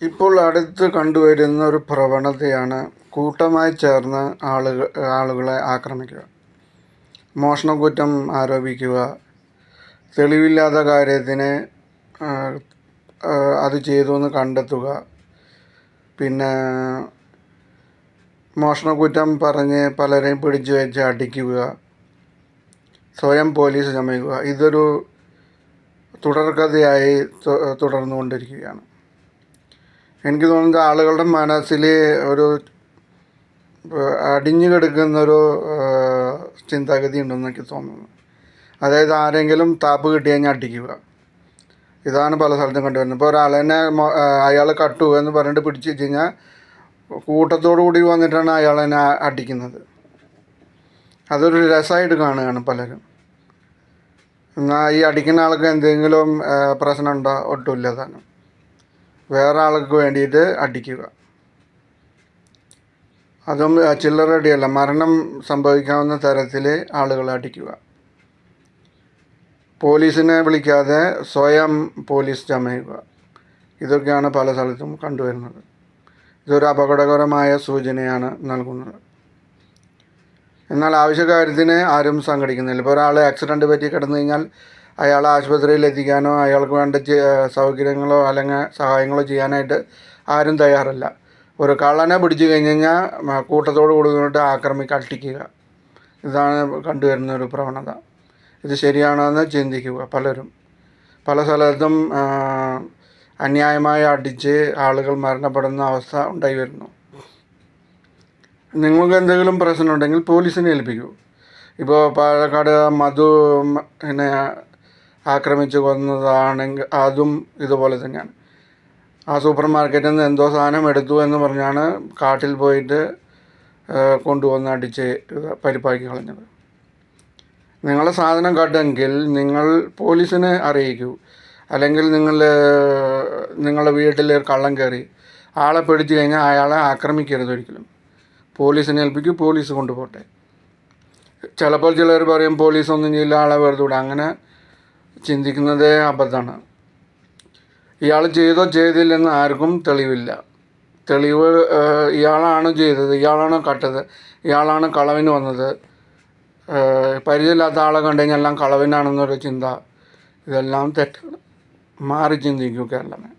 ഇപ്പോൾ അടുത്ത് കണ്ടുവരുന്ന ഒരു പ്രവണതയാണ് കൂട്ടമായി ചേർന്ന് ആളുകളെ ആക്രമിക്കുക, മോഷണക്കുറ്റം ആരോപിക്കുക, തെളിവില്ലാത്ത കാര്യത്തിന് അത് ചെയ്തു എന്ന് കണ്ടെത്തുക, പിന്നെ മോഷണക്കുറ്റം പറഞ്ഞ് പലരെയും പിടിച്ചു വെച്ച് അടിക്കുക, സ്വയം പോലീസ് ചമയുക. ഇതൊരു തുടർക്കഥയായി തുടർന്നുകൊണ്ടിരിക്കുകയാണ്. എനിക്ക് തോന്നുന്നത് ആളുകളുടെ മനസ്സിൽ ഒരു അടിഞ്ഞു കിടക്കുന്നൊരു ചിന്താഗതി ഉണ്ടെന്ന് എനിക്ക് തോന്നുന്നു. അതായത് ആരെങ്കിലും താപ്പ് കിട്ടി കഴിഞ്ഞാൽ അടിക്കുക. ഇതാണ് പല സ്ഥലത്തും കണ്ടുവരുന്നത്. ഇപ്പോൾ ഒരാളെന്നെ അയാൾ കട്ടു എന്ന് പറഞ്ഞിട്ട് പിടിച്ച് വെച്ച് കഴിഞ്ഞാൽ കൂട്ടത്തോടു കൂടി വന്നിട്ടാണ് അയാളെന്നെ അടിക്കുന്നത്. അതൊരു രസമായിട്ട് കാണുകയാണ് പലരും. എന്നാൽ ഈ അടിക്കുന്ന ആൾക്ക് എന്തെങ്കിലും പ്രശ്നമുണ്ടോ? ഒട്ടുമില്ല. താനും വേറെ ആൾക്ക് വേണ്ടിയിട്ട് അടിക്കുക. അതും ചില്ലറ അടിയല്ല, മരണം സംഭവിക്കാവുന്ന തരത്തിൽ ആളുകളെ അടിക്കുക. പോലീസിനെ വിളിക്കാതെ സ്വയം പോലീസ് ചമയുക. ഇതൊക്കെയാണ് പല സ്ഥലത്തും കണ്ടുവരുന്നത്. ഇതൊരു അപകടകരമായ സൂചനയാണ് നൽകുന്നത്. എന്നാൽ ആവശ്യകാര്യത്തിന് ആരും സംഘടിക്കുന്നില്ല. ഇപ്പോൾ ഒരാൾ ആക്സിഡൻറ്റ് പറ്റി കിടന്നു കഴിഞ്ഞാൽ അയാളെ ആശുപത്രിയിൽ എത്തിക്കാനോ അയാൾക്ക് വേണ്ട സൗകര്യങ്ങളോ അല്ലെങ്കിൽ സഹായങ്ങളോ ചെയ്യാനായിട്ട് ആരും തയ്യാറല്ല. ഒരു കള്ളനെ പിടിച്ചു കഴിഞ്ഞ് കഴിഞ്ഞാൽ കൂട്ടത്തോട് കൂടിയിട്ട് അടിക്കുക. ഇതാണ് കണ്ടുവരുന്ന ഒരു പ്രവണത. ഇത് ശരിയാണോ എന്ന് ചിന്തിക്കുക. പല സ്ഥലത്തും അന്യായമായി അടിച്ച് ആളുകൾ മരണപ്പെടുന്ന അവസ്ഥ ഉണ്ടായി വരുന്നു. നിങ്ങൾക്ക് എന്തെങ്കിലും പ്രശ്നമുണ്ടെങ്കിൽ പോലീസിനെ ഏൽപ്പിക്കൂ. ഇപ്പോൾ പാലക്കാട് മധുവിനെ ആക്രമിച്ച് കൊന്നതാണെങ്കിൽ അതും ഇതുപോലെ തന്നെയാണ്. ആ സൂപ്പർ മാർക്കറ്റിൽ നിന്ന് എന്തോ സാധനം എടുത്തു എന്ന് പറഞ്ഞാണ് കാട്ടിൽ പോയിട്ട് കൊണ്ടുവന്ന് അടിച്ച് പരിപ്പാക്കി കളഞ്ഞത്. നിങ്ങളെ സാധനം കണ്ടെങ്കിൽ നിങ്ങൾ പോലീസിനെ അറിയിക്കൂ. അല്ലെങ്കിൽ നിങ്ങളുടെ വീട്ടിൽ കള്ളം കയറി ആളെ പിടിച്ചു കഴിഞ്ഞാൽ അയാളെ ആക്രമിക്കരുത് ഒരിക്കലും. പോലീസിനെ ഏൽപ്പിക്കൂ, പോലീസ് കൊണ്ടുപോട്ടെ. ചിലപ്പോൾ ചിലർ പറയും പോലീസ് ഒന്നും ചെയ്യില്ല, ആളെ വെറുതെ വിടാം. അങ്ങനെ ചിന്തിക്കുന്നതേ അബദ്ധമാണ്. ഇയാൾ ചെയ്തോ ചെയ്തില്ലെന്ന് ആർക്കും തെളിവില്ല. തെളിവ് ഇയാളാണ് ചെയ്തത്, ഇയാളാണ് കട്ടത്, ഇയാളാണ് കളവിന് വന്നത്. പരിചയമില്ലാത്ത ആളെ കണ്ടു കഴിഞ്ഞാൽ എല്ലാം കളവിനാണെന്നൊരു ചിന്ത, ഇതെല്ലാം തെറ്റാണ്. മാറി ചിന്തിക്കൂ കേരളമേ.